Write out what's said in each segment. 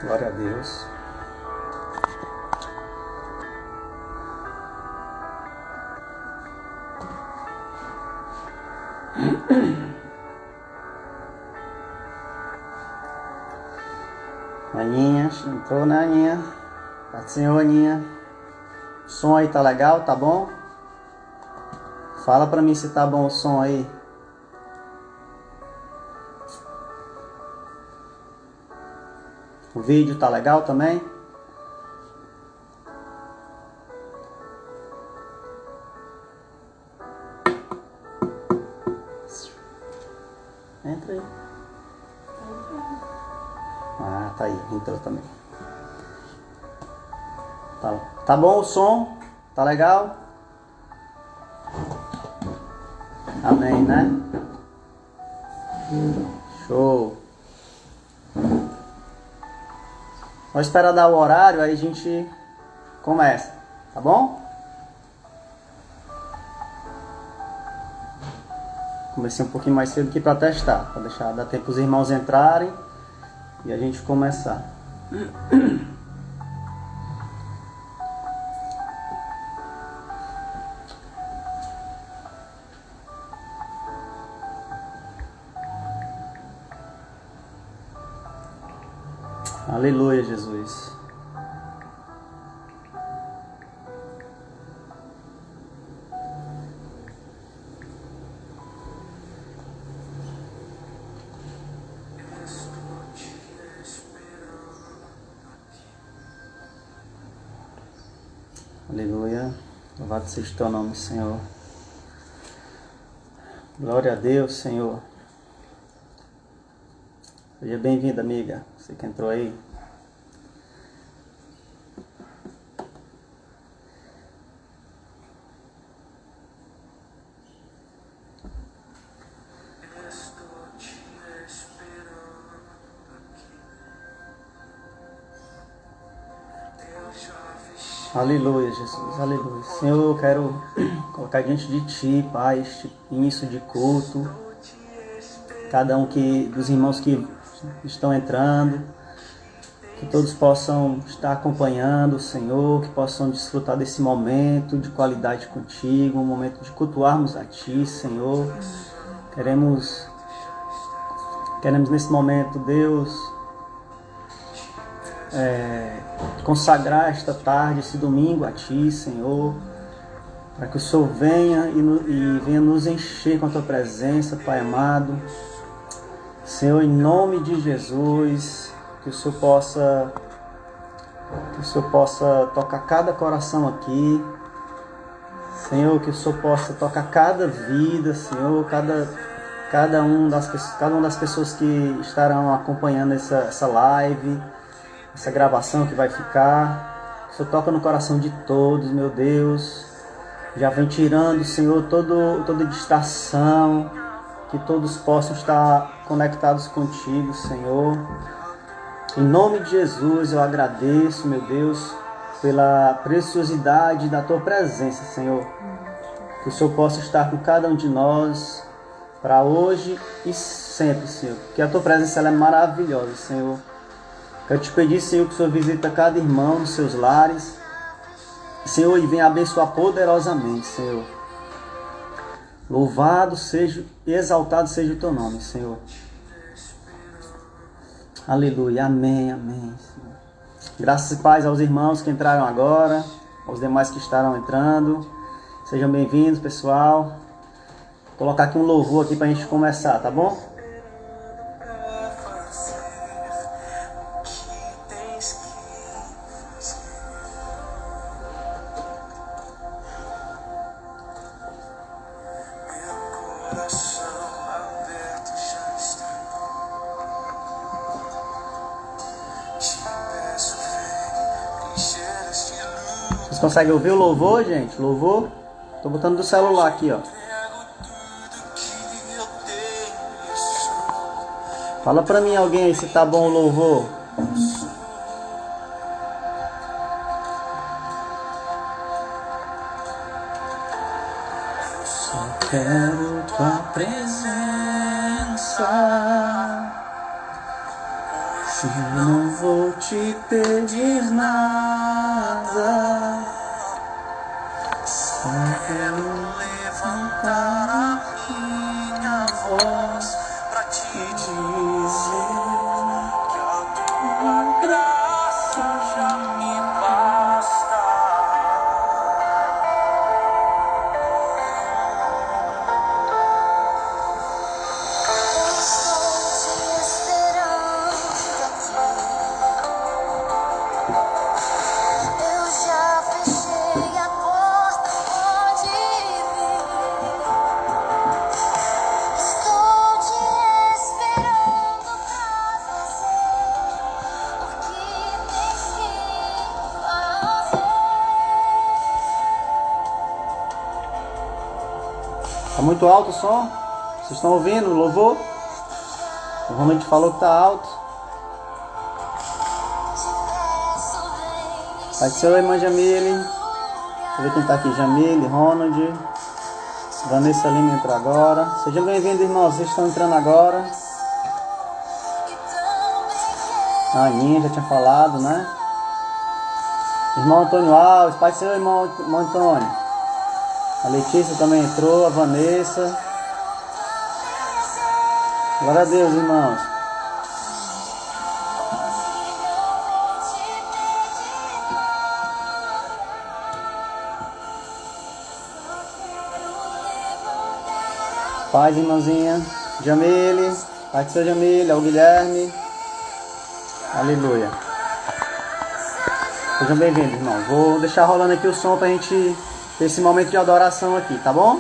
Glória a Deus. Aninha, entrou, né, Aninha? Paz do Senhor, Aninha. O som aí tá legal, tá bom? Fala pra mim se tá bom o som aí. O vídeo tá legal também? Entra aí. Ah, tá aí, entrou também. Tá bom o som? Tá legal? Amém, né? Show. Vamos esperar dar o horário, aí a gente começa, tá bom? Comecei um pouquinho mais cedo aqui para testar, para deixar dar tempo os irmãos entrarem e a gente começar. Aleluia, Jesus. Aleluia. Louvado seja o teu nome, Senhor. Glória a Deus, Senhor. Seja bem-vinda, amiga. Você que entrou aí. Aleluia, Jesus, aleluia. Senhor, eu quero colocar diante de Ti, Pai, este início de culto. Cada um dos irmãos que estão entrando, que todos possam estar acompanhando o Senhor, que possam desfrutar desse momento de qualidade contigo, um momento de cultuarmos a Ti, Senhor. Queremos nesse momento, Deus, consagrar esta tarde, esse domingo a Ti, Senhor, para que o Senhor venha e venha nos encher com a Tua presença, Pai amado. Senhor, em nome de Jesus, que o Senhor possa tocar cada coração aqui, Senhor, que o Senhor possa tocar cada vida, Senhor, cada uma das pessoas que estarão acompanhando essa live, essa gravação que vai ficar. Que o Senhor toca no coração de todos, meu Deus. Já vem tirando, Senhor, toda distração. Que todos possam estar conectados contigo, Senhor. Em nome de Jesus, eu agradeço, meu Deus, pela preciosidade da Tua presença, Senhor. Que o Senhor possa estar com cada um de nós, para hoje e sempre, Senhor. Que a Tua presença ela é maravilhosa, Senhor. Quero te pedir, Senhor, que o Senhor visita cada irmão nos seus lares, Senhor, e venha abençoar poderosamente, Senhor. Louvado seja e exaltado seja o Teu nome, Senhor. Aleluia, amém, amém, Senhor. Graças e paz aos irmãos que entraram agora, aos demais que estarão entrando. Sejam bem-vindos, pessoal. Vou colocar aqui um louvor aqui para a gente começar, tá bom? Vocês conseguem ouvir o louvor, gente? Louvor? Tô botando do celular aqui, ó. Fala pra mim alguém aí se tá bom o louvor. Só quero Tua presença. Eu não vou te pedir nada, só quero levantar a minha voz pra te dizer que a tua graça já me basta. Tá muito alto o som? Vocês estão ouvindo o louvor? O Ronald falou que tá alto. Pai do Senhor, irmã Jamile. Deixa eu ver quem tá aqui. Jamile, Ronald. Vanessa Lima entrou agora. Sejam bem-vindos, irmãos. Vocês estão entrando agora. A Aninha já tinha falado, né? Irmão Antônio Alves. Pai do Senhor, irmão Antônio. A Letícia também entrou, a Vanessa. Glória a Deus, irmãos. Paz, irmãzinha. Jamile. Pai do Senhor Jamile, é o Guilherme. Aleluia. Sejam bem-vindos, irmãos. Vou deixar rolando aqui o som pra gente ter esse momento de adoração aqui, tá bom?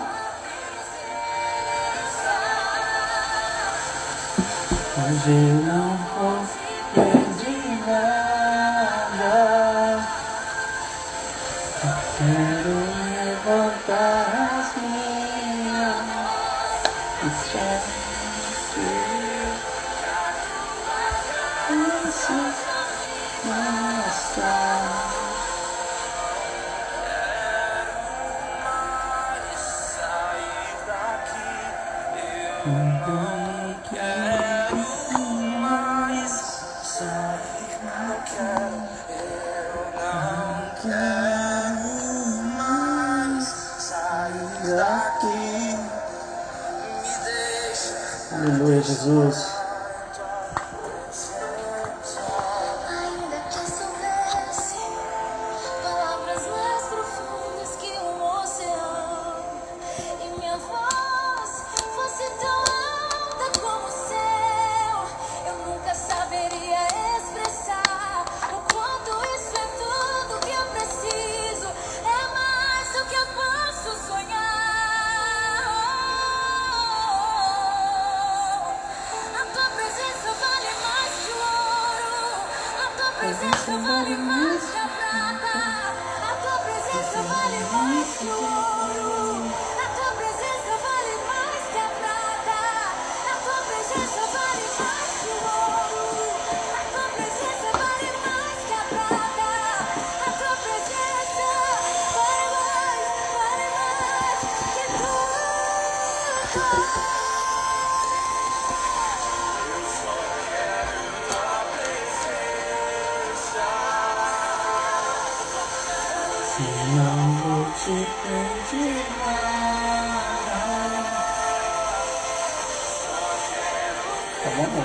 Hoje não vou pedir nada, eu quero levantar as minhas e aleluia, Jesus. Ainda que soubesse palavras mais profundas que oceano, e minha voz fosse tão alta como o céu, eu nunca saberia expressar o quanto isso é tudo que eu preciso. É mais do que eu posso sonhar. A tua presença vale mais que o ouro. A tua presença vale mais que a prata. A tua presença vale mais que o ouro. A tua presença vale mais que a prata. A tua presença vale mais que o ouro. A tua presença vale mais que a prata. A tua presença vale mais que tudo. Não vou te pedir nada. Tá bom, né?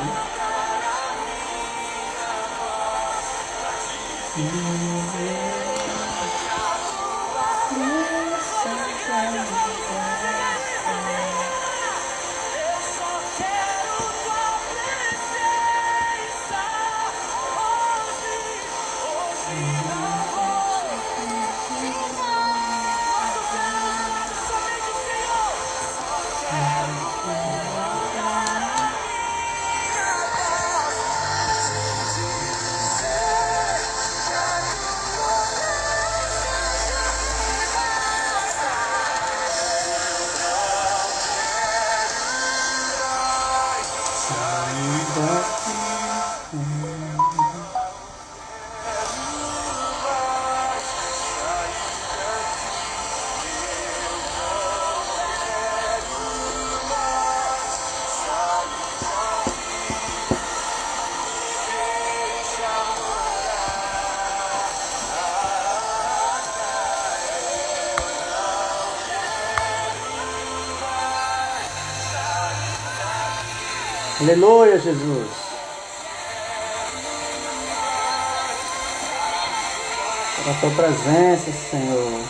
Aleluia, Jesus. Pela tua presença, Senhor.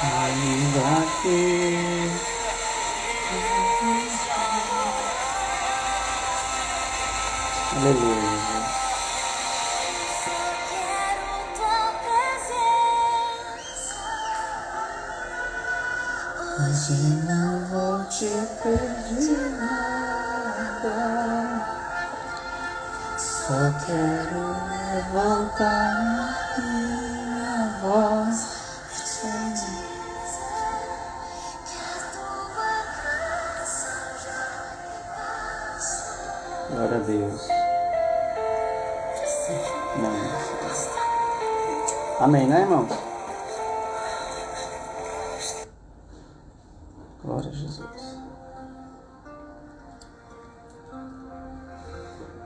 Ainda aqui. Aleluia, Jesus. Quero tua presença. Hoje não vou te pedir nada. Só quero levantar minha voz. Glória a Deus. Amém, né, irmãos? Glória a Jesus.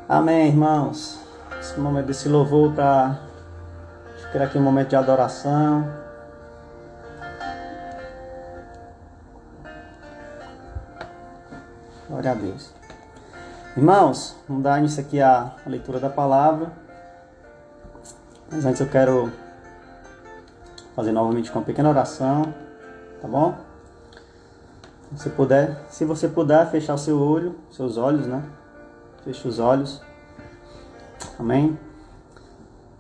Amém, irmãos. Esse momento desse louvor para criar aqui um momento de adoração. Glória a Deus. Irmãos, vamos dar início aqui à leitura da palavra. Mas antes eu quero fazer novamente uma pequena oração, tá bom? Se você puder, fechar o seu olho, seus olhos, né? Feche os olhos. Amém?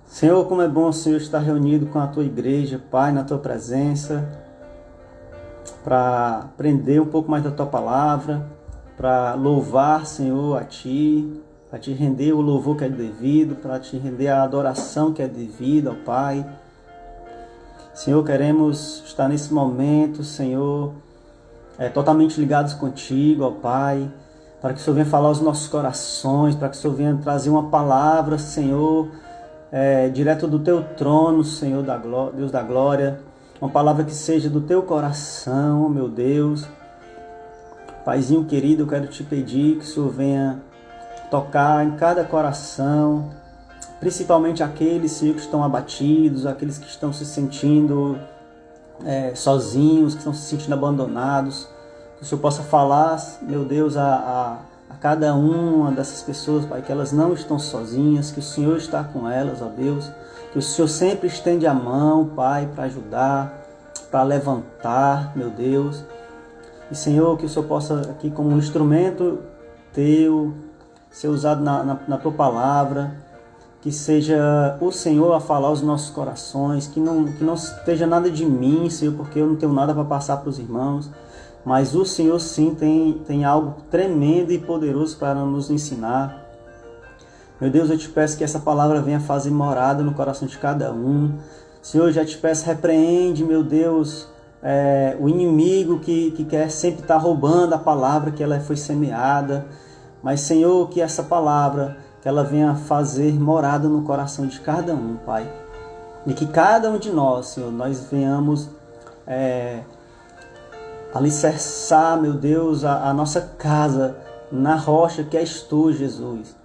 Senhor, como é bom, Senhor, estar reunido com a Tua igreja, Pai, na Tua presença, para aprender um pouco mais da Tua palavra, para louvar, Senhor, a Ti, para Te render o louvor que é devido, para Te render a adoração que é devida ao Pai. Senhor, queremos estar nesse momento, Senhor, totalmente ligados contigo, ó Pai, para que o Senhor venha falar aos nossos corações, para que o Senhor venha trazer uma palavra, Senhor, direto do Teu trono, Senhor, Deus da glória, uma palavra que seja do Teu coração, meu Deus. Paizinho querido, eu quero Te pedir que o Senhor venha tocar em cada coração, principalmente aqueles, Senhor, que estão abatidos, aqueles que estão se sentindo sozinhos, que estão se sentindo abandonados. Que o Senhor possa falar, meu Deus, a cada uma dessas pessoas, Pai, que elas não estão sozinhas, que o Senhor está com elas, ó Deus, que o Senhor sempre estende a mão, Pai, para ajudar, para levantar, meu Deus. E, Senhor, que o Senhor possa aqui como um instrumento Teu, ser usado na Tua palavra, que seja o Senhor a falar aos nossos corações, que não esteja nada de mim, Senhor, porque eu não tenho nada para passar para os irmãos, mas o Senhor sim tem algo tremendo e poderoso para nos ensinar. Meu Deus, eu te peço que essa palavra venha fazer morada no coração de cada um. Senhor, eu já te peço, repreende, meu Deus, o inimigo que quer sempre estar roubando a palavra que ela foi semeada. Mas, Senhor, que essa palavra, que ela venha fazer morada no coração de cada um, Pai. E que cada um de nós, Senhor, nós venhamos alicerçar, meu Deus, a nossa casa na rocha que és Tu, Jesus.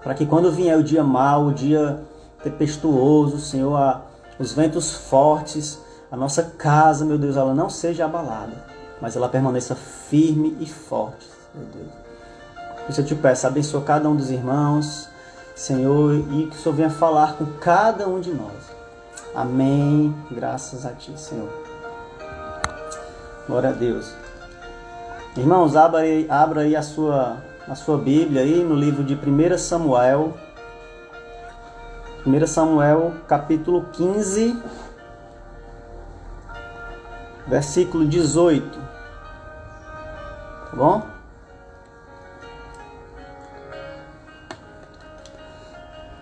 Para que quando vier o dia mau, o dia tempestuoso, Senhor, os ventos fortes, a nossa casa, meu Deus, ela não seja abalada, mas ela permaneça firme e forte, meu Deus. Por isso eu te peço, abençoa cada um dos irmãos, Senhor, e que o Senhor venha falar com cada um de nós. Amém. Graças a Ti, Senhor. Glória a Deus. Irmãos, abra aí a sua Bíblia aí no livro de 1 Samuel. 1 Samuel, capítulo 15, versículo 18. Tá bom?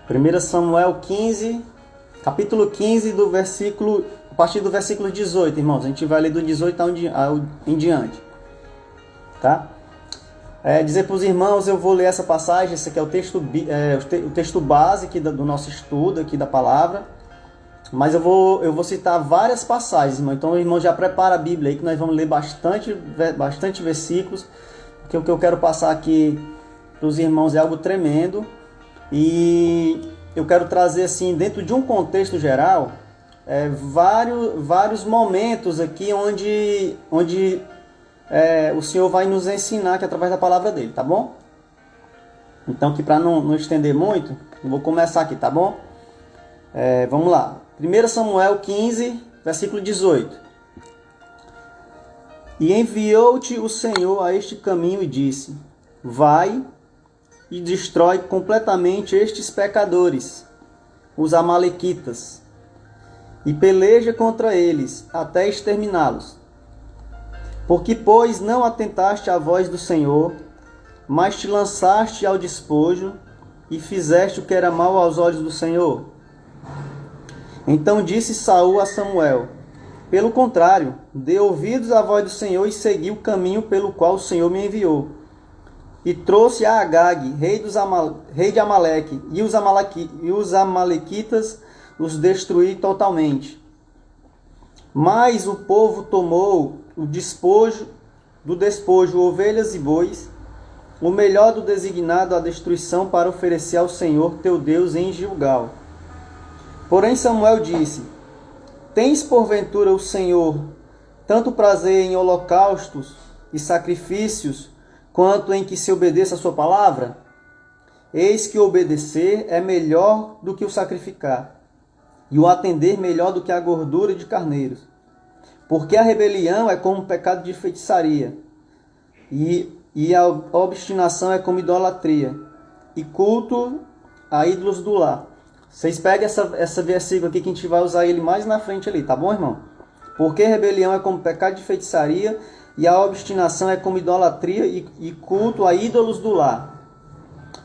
Primeira Samuel 15, capítulo 15, a partir do versículo 18, irmãos. A gente vai ler do 18 em diante. Tá? Dizer para os irmãos, eu vou ler essa passagem. Esse aqui é o texto base aqui do nosso estudo aqui da palavra. Mas eu vou citar várias passagens, irmão. Então o irmão já prepara a Bíblia aí, que nós vamos ler bastante versículos. Porque o que eu quero passar aqui para os irmãos é algo tremendo. E eu quero trazer, assim, dentro de um contexto geral, vários momentos aqui onde o Senhor vai nos ensinar aqui através da palavra dele, tá bom? Então, que para não estender muito, eu vou começar aqui, tá bom? Vamos lá. 1 Samuel 15, versículo 18. E enviou-te o Senhor a este caminho e disse: vai e destrói completamente estes pecadores, os amalequitas, e peleja contra eles, até exterminá-los. Porque, pois, não atentaste à voz do Senhor, mas te lançaste ao despojo, e fizeste o que era mal aos olhos do Senhor. Então disse Saul a Samuel: pelo contrário, dê ouvidos à voz do Senhor e segui o caminho pelo qual o Senhor me enviou. E trouxe a Agag, rei de Amaleque, e os amalequitas os destruí totalmente. Mas o povo tomou do despojo ovelhas e bois, o melhor do designado à destruição, para oferecer ao Senhor teu Deus em Gilgal. Porém Samuel disse: tens porventura o Senhor tanto prazer em holocaustos e sacrifícios, quanto em que se obedeça a sua palavra? Eis que o obedecer é melhor do que o sacrificar, e o atender melhor do que a gordura de carneiros. Porque a rebelião é como um pecado de feitiçaria, e a obstinação é como idolatria, e culto a ídolos do lar. Vocês pegam essa versículo aqui, que a gente vai usar ele mais na frente ali, tá bom, irmão? Porque rebelião é como pecado de feitiçaria, e a obstinação é como idolatria e culto a ídolos do lar.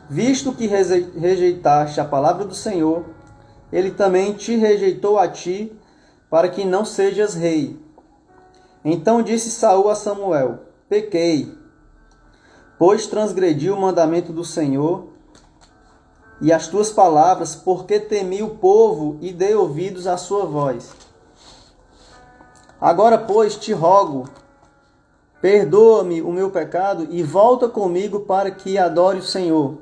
Visto que rejeitaste a palavra do Senhor, ele também te rejeitou a ti, para que não sejas rei. Então disse Saul a Samuel: pequei, pois transgredi o mandamento do Senhor e as tuas palavras, porque temi o povo e dei ouvidos à sua voz. Agora, pois, te rogo, perdoa-me o meu pecado e volta comigo para que adore o Senhor.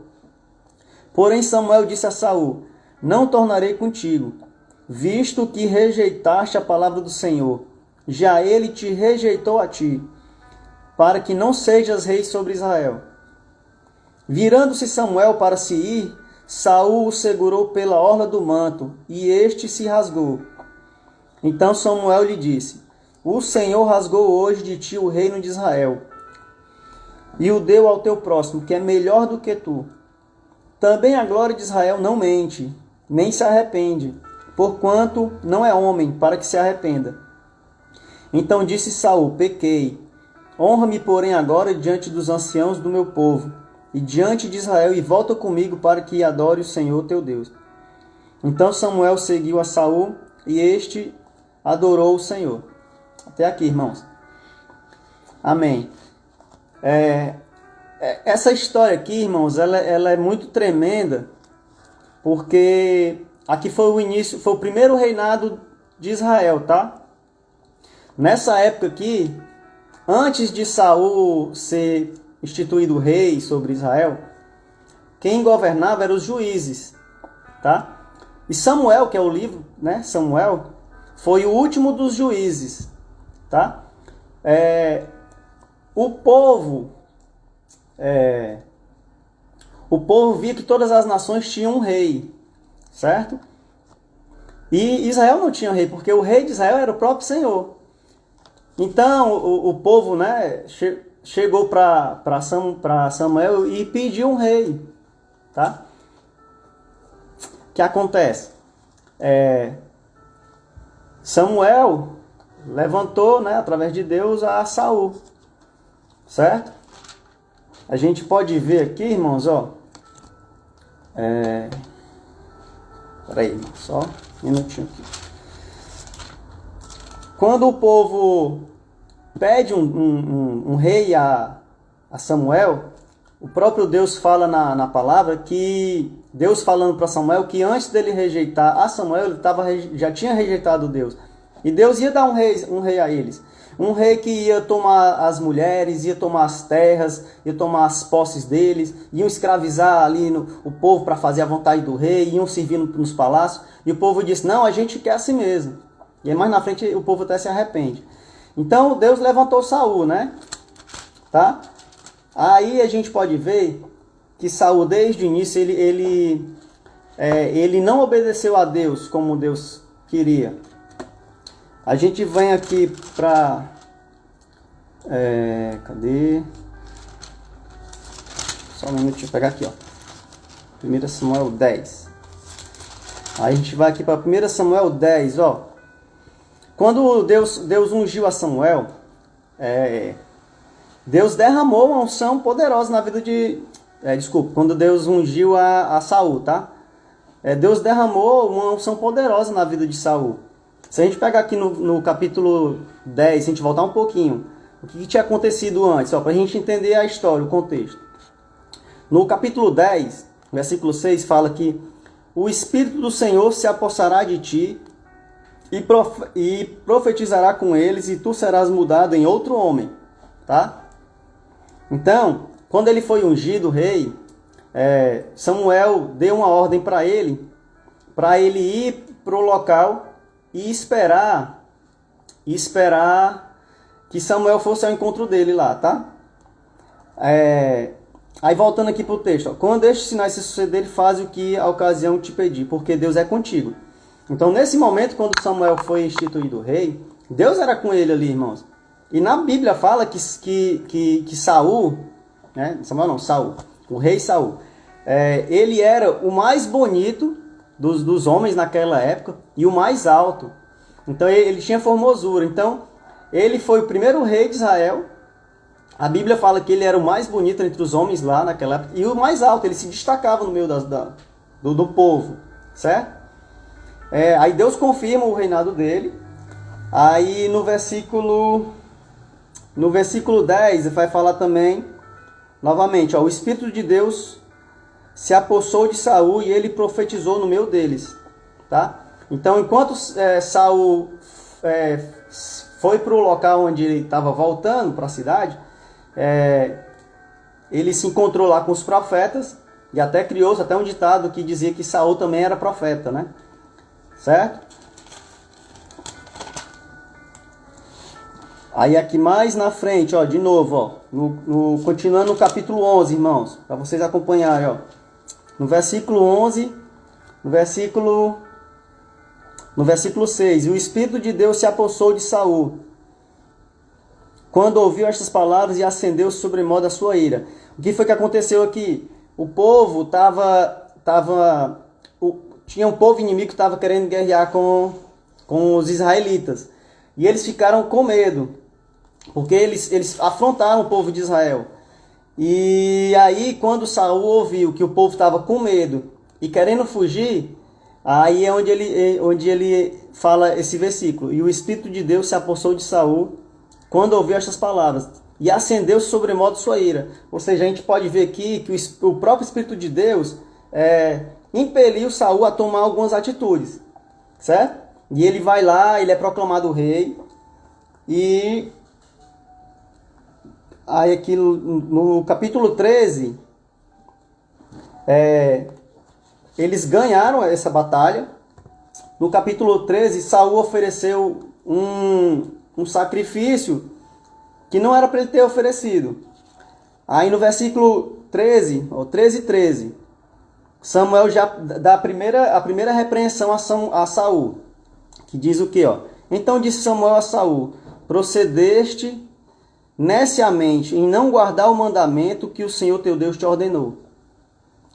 Porém Samuel disse a Saul: não tornarei contigo, visto que rejeitaste a palavra do Senhor. Já ele te rejeitou a ti, para que não sejas rei sobre Israel. Virando-se Samuel para se ir, Saul o segurou pela orla do manto, e este se rasgou. Então Samuel lhe disse: o Senhor rasgou hoje de ti o reino de Israel, e o deu ao teu próximo, que é melhor do que tu. Também a glória de Israel não mente, nem se arrepende, porquanto não é homem para que se arrependa. Então disse Saul: pequei. Honra-me, porém, agora diante dos anciãos do meu povo, e diante de Israel, e volta comigo para que adore o Senhor teu Deus. Então Samuel seguiu a Saul, e este adorou o Senhor. Até aqui, irmãos. Amém. Essa história aqui, irmãos, ela é muito tremenda, porque aqui foi o início, foi o primeiro reinado de Israel, tá? Nessa época aqui, antes de Saul ser instituído rei sobre Israel, quem governava eram os juízes, tá? E Samuel, que é o livro, né? Samuel foi o último dos juízes, tá? O povo via que todas as nações tinham um rei, certo? E Israel não tinha rei, porque o rei de Israel era o próprio Senhor. Então o povo, né, chegou para Samuel e pediu um rei, tá? O que acontece? Samuel levantou, né, através de Deus, a Saul, certo? A gente pode ver aqui, irmãos, ó. Peraí, só um minutinho aqui. Quando o povo pede um rei a Samuel, o próprio Deus fala na palavra que Deus falando para Samuel que antes dele rejeitar a Samuel, ele já tinha rejeitado Deus. E Deus ia dar um rei a eles. Um rei que ia tomar as mulheres, ia tomar as terras, ia tomar as posses deles, iam escravizar ali o povo para fazer a vontade do rei, iam servir nos palácios. E o povo disse: não, a gente quer assim mesmo. E aí mais na frente o povo até se arrepende. Então Deus levantou Saul, né? tá? Aí a gente pode ver que Saul, desde o início, ele não obedeceu a Deus como Deus queria. A gente vem aqui para... cadê? Só um minuto, deixa eu pegar aqui, ó. 1 Samuel 10. Aí a gente vai aqui para 1 Samuel 10, ó. Quando Deus ungiu a Samuel, Deus derramou uma unção poderosa na vida de... quando Deus ungiu a Saul, tá? Deus derramou uma unção poderosa na vida de Saul. Se a gente pegar aqui no capítulo 10, se a gente voltar um pouquinho, o que tinha acontecido antes, para a gente entender a história, o contexto. No capítulo 10, versículo 6, fala que o Espírito do Senhor se apossará de ti e profetizará com eles, e tu serás mudado em outro homem, tá? Então, quando ele foi ungido rei, Samuel deu uma ordem para ele ir para o local e esperar que Samuel fosse ao encontro dele lá, tá? Aí voltando aqui para o texto, ó, quando estes sinais se sucederem, faz o que a ocasião te pedir, porque Deus é contigo. Então, nesse momento, quando Samuel foi instituído rei, Deus era com ele ali, irmãos. E na Bíblia fala que Saul, né? Samuel não, Saul, o rei Saul, ele era o mais bonito dos homens naquela época e o mais alto. Então, ele tinha formosura. Então, ele foi o primeiro rei de Israel. A Bíblia fala que ele era o mais bonito entre os homens lá naquela época e o mais alto, ele se destacava no meio do povo, certo? Aí Deus confirma o reinado dele. Aí no versículo 10 vai falar também, novamente, ó, o Espírito de Deus se apossou de Saul e ele profetizou no meio deles, tá? Então, enquanto Saul foi para o local onde ele estava voltando para a cidade, ele se encontrou lá com os profetas e até criou-se até um ditado que dizia que Saul também era profeta, né? Certo? Aí aqui mais na frente, ó, de novo, ó, continuando no capítulo 11, irmãos, para vocês acompanharem, ó. No versículo 11, no versículo 6, e o Espírito de Deus se apossou de Saul, quando ouviu estas palavras, e acendeu sobremodo a sua ira. O que foi que aconteceu aqui? O povo tinha um povo inimigo que estava querendo guerrear com os israelitas. E eles ficaram com medo, porque eles afrontaram o povo de Israel. E aí, quando Saul ouviu que o povo estava com medo e querendo fugir, aí é onde ele fala esse versículo. E o Espírito de Deus se apossou de Saul quando ouviu estas palavras, e acendeu sobremodo sua ira. Ou seja, a gente pode ver aqui que o próprio Espírito de Deus impeliu Saul a tomar algumas atitudes, certo? E ele vai lá, ele é proclamado rei, e aí aqui no capítulo 13, eles ganharam essa batalha. No capítulo 13, Saul ofereceu um sacrifício que não era para ele ter oferecido. Aí no versículo 13, 13, Samuel já dá a primeira repreensão a Saul, que diz o quê? Ó? Então disse Samuel a Saul: procedeste neciamente em não guardar o mandamento que o Senhor teu Deus te ordenou,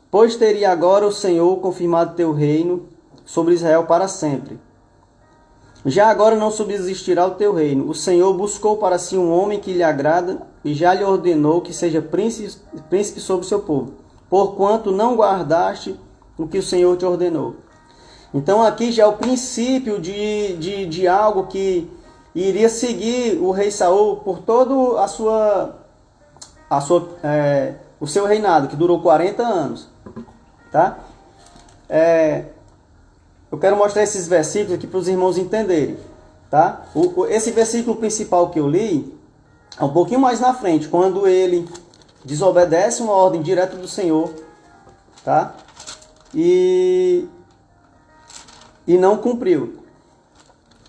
pois teria agora o Senhor confirmado teu reino sobre Israel para sempre. Já agora não subsistirá o teu reino. O Senhor buscou para si um homem que lhe agrada e já lhe ordenou que seja príncipe sobre o seu povo, porquanto não guardaste o que o Senhor te ordenou. Então aqui já é o princípio de algo que iria seguir o rei Saul por todo o seu reinado, que durou 40 anos. Tá? Eu quero mostrar esses versículos aqui para os irmãos entenderem. Tá? Esse versículo principal que eu li é um pouquinho mais na frente, quando ele desobedece uma ordem direta do Senhor, tá? E não cumpriu.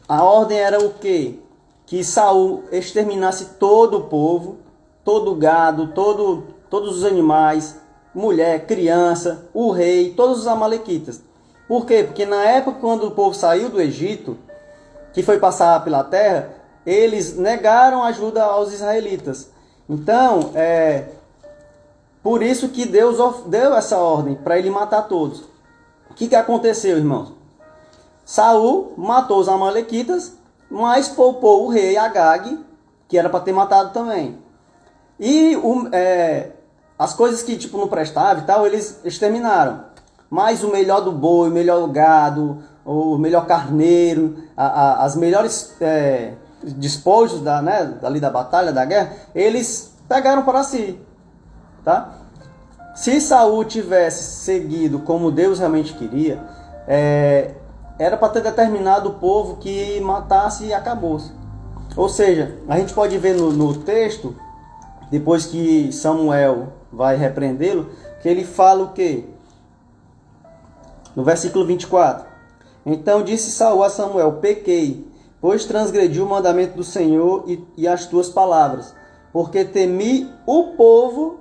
A ordem era o quê? Que Saul exterminasse todo o povo todo o gado, todos os animais, mulher, criança, o rei, todos os amalequitas. Por quê? Porque na época quando o povo saiu do Egito, que foi passar pela terra, eles negaram ajuda aos israelitas. Então, por isso que Deus deu essa ordem para ele matar todos. O que aconteceu, irmãos? Saul matou os amalequitas, mas poupou o rei Agag, que era para ter matado também. E as coisas que tipo não prestavam e tal, eles exterminaram. Mas o melhor do boi, o melhor do gado, o melhor carneiro, as melhores despojos ali da batalha, da guerra, eles pegaram para si. Tá? Se Saul tivesse seguido como Deus realmente queria, era para ter determinado o povo que matasse e acabou-se. Ou seja, a gente pode ver no texto, depois que Samuel vai repreendê-lo, que ele fala o quê? No versículo 24. Então disse Saul a Samuel: pequei, pois transgredi o mandamento do Senhor e as tuas palavras, porque temi o povo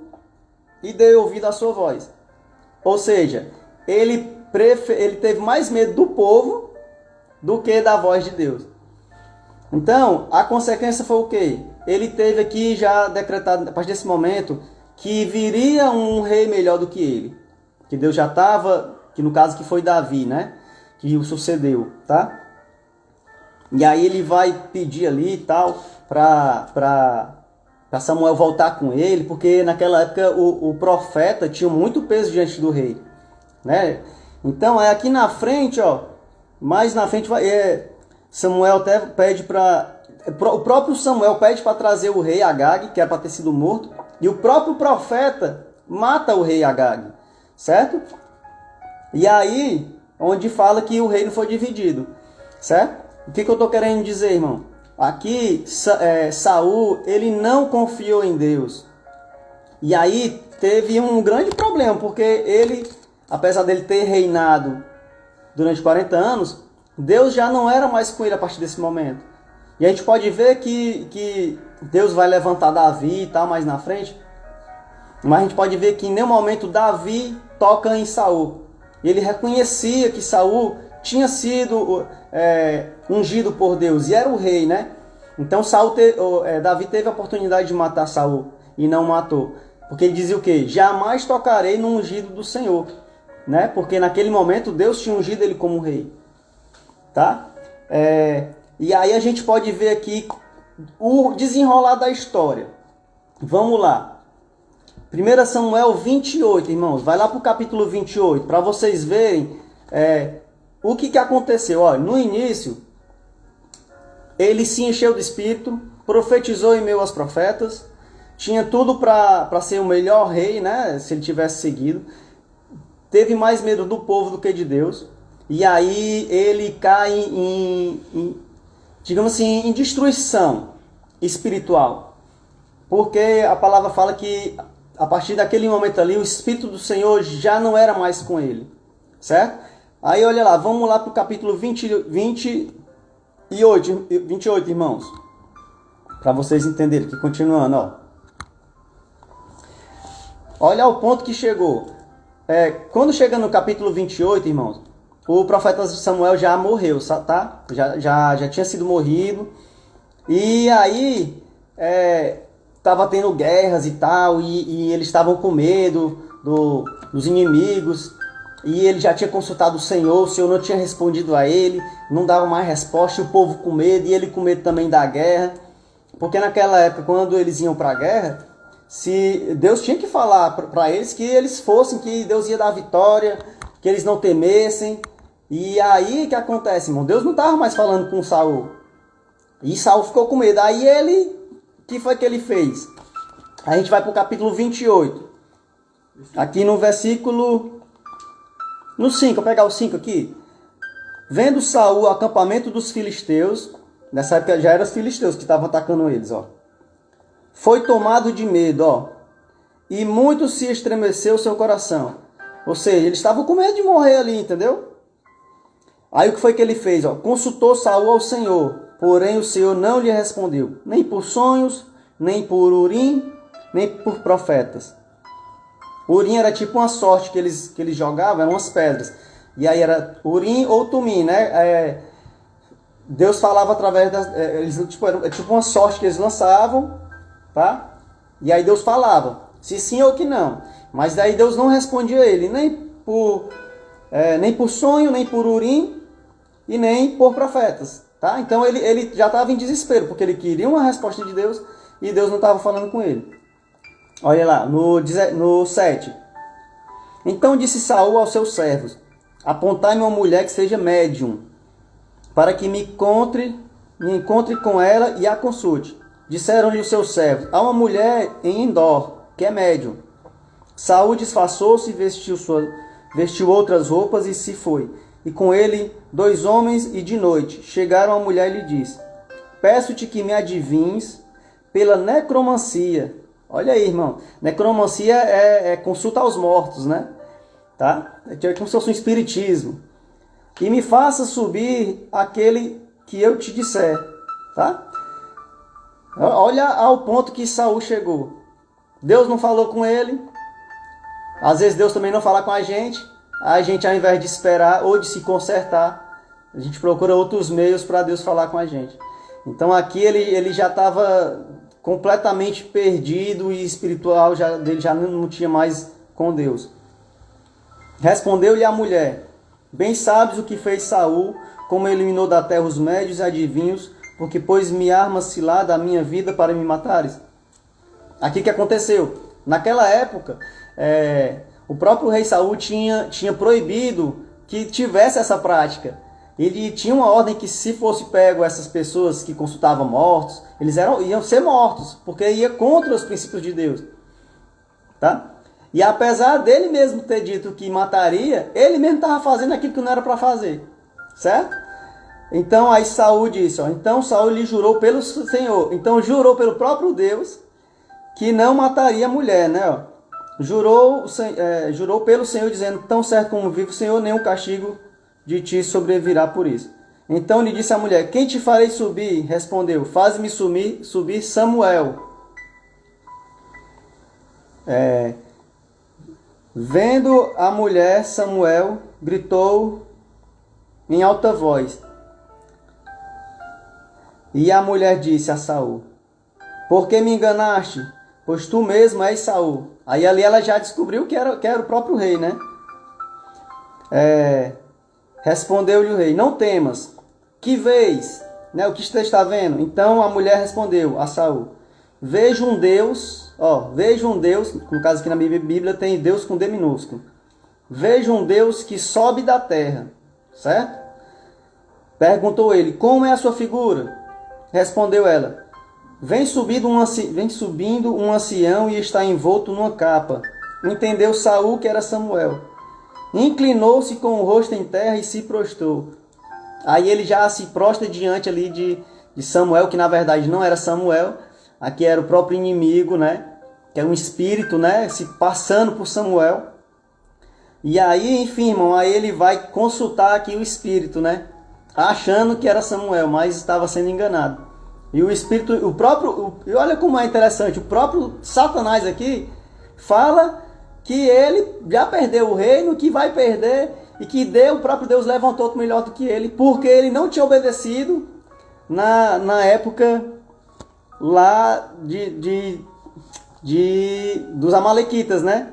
e dei ouvido à sua voz. Ou seja, ele teve mais medo do povo do que da voz de Deus. Então, a consequência foi o quê? Ele teve aqui já decretado, a partir desse momento, que viria um rei melhor do que ele. Que Deus já estava, que no caso que foi Davi, né? Que o sucedeu, tá? E aí ele vai pedir ali e tal, para Samuel voltar com ele, porque naquela época o profeta tinha muito peso diante do rei, né? Então, aqui na frente, mais na frente Samuel até pede o próprio Samuel pede para trazer o rei Agag, que era para ter sido morto, e o próprio profeta mata o rei Agag, certo? E aí, onde fala que o reino foi dividido, certo? O que eu estou querendo dizer, irmão? Aqui, Saul, ele não confiou em Deus. E aí, teve um grande problema, porque ele, apesar dele ter reinado durante 40 anos, Deus já não era mais com ele a partir desse momento. E a gente pode ver que Deus vai levantar Davi e tal mais na frente. Mas a gente pode ver que em nenhum momento Davi toca em Saul. Ele reconhecia que Saul tinha sido ungido por Deus e era o rei, né? Então Davi teve a oportunidade de matar Saul e não matou. Porque ele dizia o quê? Jamais tocarei no ungido do Senhor, né? Porque naquele momento Deus tinha ungido ele como rei. Tá? E aí a gente pode ver aqui o desenrolar da história. Vamos lá. 1 Samuel 28, irmãos. Vai lá para o capítulo 28, para vocês verem o que aconteceu. Olha, no início, ele se encheu do Espírito, profetizou em meio aos profetas, tinha tudo para ser o melhor rei, né? Se ele tivesse seguido. Teve mais medo do povo do que de Deus. E aí ele cai digamos assim, em destruição espiritual. Porque a palavra fala que a partir daquele momento ali, o Espírito do Senhor já não era mais com ele. Certo? Aí olha lá, vamos lá para o capítulo 28, irmãos. Para vocês entenderem, que continuando, ó. Olha o ponto que chegou. Quando chega no capítulo 28, irmãos, o profeta Samuel já morreu, tá? Já tinha sido morrido. E aí, estava tendo guerras e tal, e eles estavam com medo dos inimigos. E ele já tinha consultado o Senhor não tinha respondido a ele, não dava mais resposta, e o povo com medo, e ele com medo também da guerra. Porque naquela época, quando eles iam para a guerra, Deus tinha que falar para eles que eles fossem, que Deus ia dar vitória, que eles não temessem. E aí o que acontece, irmão? Deus não estava mais falando com Saul. E Saul ficou com medo. Aí o que foi que ele fez? A gente vai para o capítulo 28. Aqui no versículo... No 5, vou pegar o 5 aqui. Vendo Saul o acampamento dos filisteus, nessa época já eram os filisteus que estavam atacando eles, ó. Foi tomado de medo, ó. E muito se estremeceu o seu coração. Ou seja, eles estavam com medo de morrer ali, entendeu? Aí o que foi que ele fez? Consultou Saul ao Senhor, porém o Senhor não lhe respondeu, nem por sonhos, nem por Urim, nem por profetas. Urim era tipo uma sorte que eles jogavam, eram umas pedras. E aí era Urim ou Tumim, né? Deus falava através das... era tipo uma sorte que eles lançavam, tá? E aí Deus falava, se sim ou que não. Mas daí Deus não respondia a ele, nem por sonho, nem por Urim e nem por profetas, tá? Então ele já estava em desespero, porque ele queria uma resposta de Deus e Deus não estava falando com ele. Olha lá, no 7. Então disse Saul aos seus servos, apontai-me uma mulher que seja médium, para que me encontre com ela e a consulte. Disseram-lhe os seus servos, há uma mulher em Endor, que é médium. Saul disfarçou-se e vestiu outras roupas e se foi. E com ele 2 homens, e de noite chegaram a mulher e lhe disse, peço-te que me adivinhes pela necromancia. Olha aí, irmão, necromancia é consulta aos mortos, né? Tá? É como se fosse um espiritismo. E me faça subir aquele que eu te disser, tá? Olha ao ponto que Saul chegou. Deus não falou com ele. Às vezes Deus também não fala com a gente. A gente, ao invés de esperar ou de se consertar, a gente procura outros meios para Deus falar com a gente. Então aqui ele já estava completamente perdido e espiritual, ele já não tinha mais com Deus. Respondeu-lhe a mulher, bem sabes o que fez Saul, como eliminou da terra os médios e adivinhos, porque pôs-me arma cilada a minha vida para me matares. Aqui que aconteceu? Naquela época, o próprio rei Saul tinha proibido que tivesse essa prática. Ele tinha uma ordem que se fosse pego essas pessoas que consultavam mortos, eles iam ser mortos, porque ia contra os princípios de Deus. Tá? E apesar dele mesmo ter dito que mataria, ele mesmo estava fazendo aquilo que não era para fazer. Certo? Então aí Saul disse, então Saul lhe jurou pelo Senhor, então jurou pelo próprio Deus que não mataria a mulher, né? Jurou pelo Senhor dizendo, tão certo como vive o Senhor, nenhum castigo de ti sobrevirá por isso. Então lhe disse a mulher, quem te farei subir? Respondeu, faz-me subir Samuel. Vendo a mulher, Samuel gritou em alta voz. E a mulher disse a Saul, por que me enganaste? Pois tu mesmo és Saul. Aí ali ela já descobriu que era o próprio rei, né? Respondeu-lhe o rei, não temas. Que vês? Né? O que você está vendo? Então a mulher respondeu a Saul, vejo um Deus, no caso aqui na Bíblia tem Deus com D minúsculo. Vejo um Deus que sobe da terra, certo? Perguntou ele, como é a sua figura? Respondeu ela, vem subindo um ancião e está envolto numa capa. Entendeu Saul que era Samuel. Inclinou-se com o rosto em terra e se prostrou. Aí ele já se prostra diante ali de Samuel, que na verdade não era Samuel. Aqui era o próprio inimigo, né? Que é um espírito, né? Se passando por Samuel. E aí, enfim, irmão, aí ele vai consultar aqui o espírito, né? Achando que era Samuel, mas estava sendo enganado. E o espírito, e olha como é interessante, o próprio Satanás aqui fala que ele já perdeu o reino, que vai perder, e que o próprio Deus levantou outro melhor do que ele, porque ele não tinha obedecido na época lá dos amalequitas, né?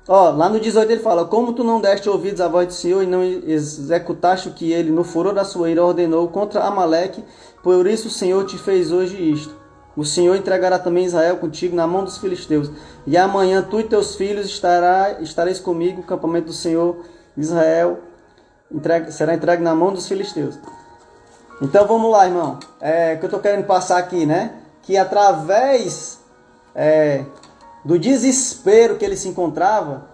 Lá no 18 ele fala, como tu não deste ouvidos à voz do Senhor e não executaste o que ele, no furor da sua ira, ordenou contra Amaleque, por isso o Senhor te fez hoje isto. O Senhor entregará também Israel contigo na mão dos filisteus. E amanhã tu e teus filhos estareis comigo, o campamento do Senhor Israel será entregue na mão dos filisteus. Então vamos lá, irmão. O que eu estou querendo passar aqui, né? Que através do desespero que ele se encontrava,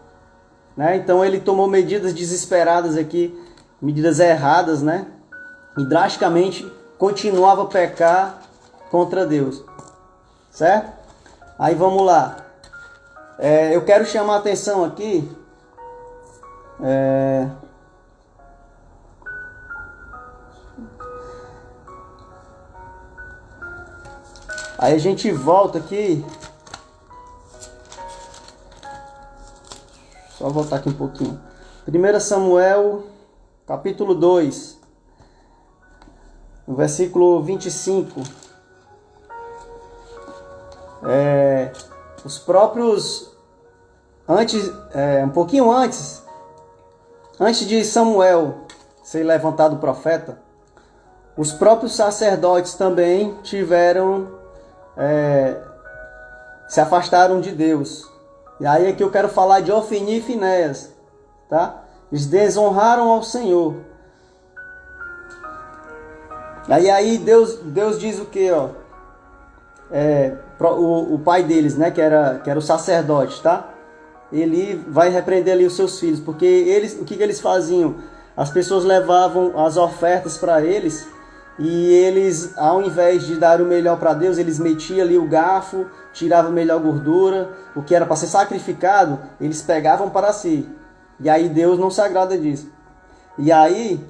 né? Então ele tomou medidas desesperadas aqui, medidas erradas, né? E drasticamente continuava a pecar contra Deus, certo? Aí vamos lá. Eu quero chamar a atenção aqui. Aí a gente volta aqui Só voltar aqui um pouquinho. 1 Samuel, capítulo 2, no versículo 25. Os próprios, um pouquinho antes de Samuel ser levantado profeta, os próprios sacerdotes também se afastaram de Deus. E aí é que eu quero falar de Ofni e Finéias, tá? Eles desonraram ao Senhor. Aí Deus diz o que, ó? O pai deles, né, que era o sacerdote, tá? Ele vai repreender ali os seus filhos, porque o que eles faziam? As pessoas levavam as ofertas para eles, e eles, ao invés de dar o melhor para Deus, eles metiam ali o garfo, tiravam a melhor gordura, o que era para ser sacrificado, eles pegavam para si. E aí Deus não se agrada disso. E aí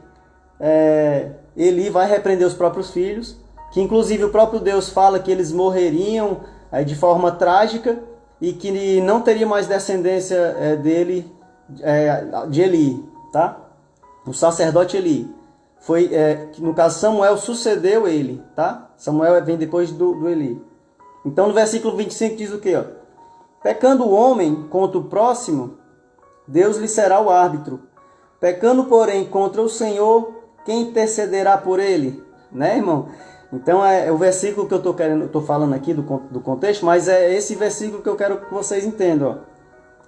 Eli vai repreender os próprios filhos, que inclusive o próprio Deus fala que eles morreriam de forma trágica e que não teria mais descendência de Eli, tá? O sacerdote Eli. No caso, Samuel sucedeu ele, tá? Samuel vem depois do Eli. Então no versículo 25 diz o quê? Ó? Pecando o homem contra o próximo, Deus lhe será o árbitro. Pecando, porém, contra o Senhor, quem intercederá por ele? Né, irmão? Então é o versículo que eu estou falando aqui do contexto, mas é esse versículo que eu quero que vocês entendam. Ó.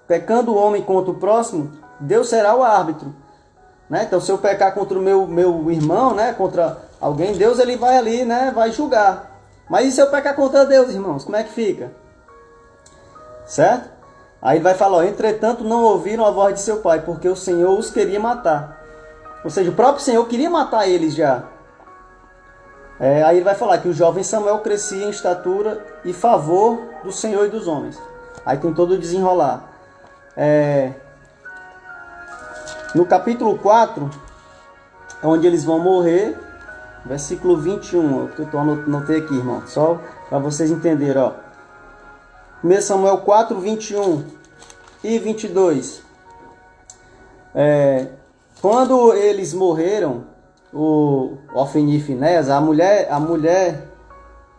Pecando o homem contra o próximo, Deus será o árbitro. Né? Então se eu pecar contra o meu irmão, né, contra alguém, Deus ele vai ali, né, vai julgar. Mas e se eu pecar contra Deus, irmãos? Como é que fica? Certo? Aí ele vai falar, ó, entretanto não ouviram a voz de seu pai, porque o Senhor os queria matar. Ou seja, o próprio Senhor queria matar eles já. Aí ele vai falar que o jovem Samuel crescia em estatura e favor do Senhor e dos homens. Aí tem todo o desenrolar. No capítulo 4, onde eles vão morrer, versículo 21, que eu anotei aqui, irmão, só para vocês entenderem, ó. 1 Samuel 4, 21 e 22. Quando eles morreram, o Ofni e Finéias, a mulher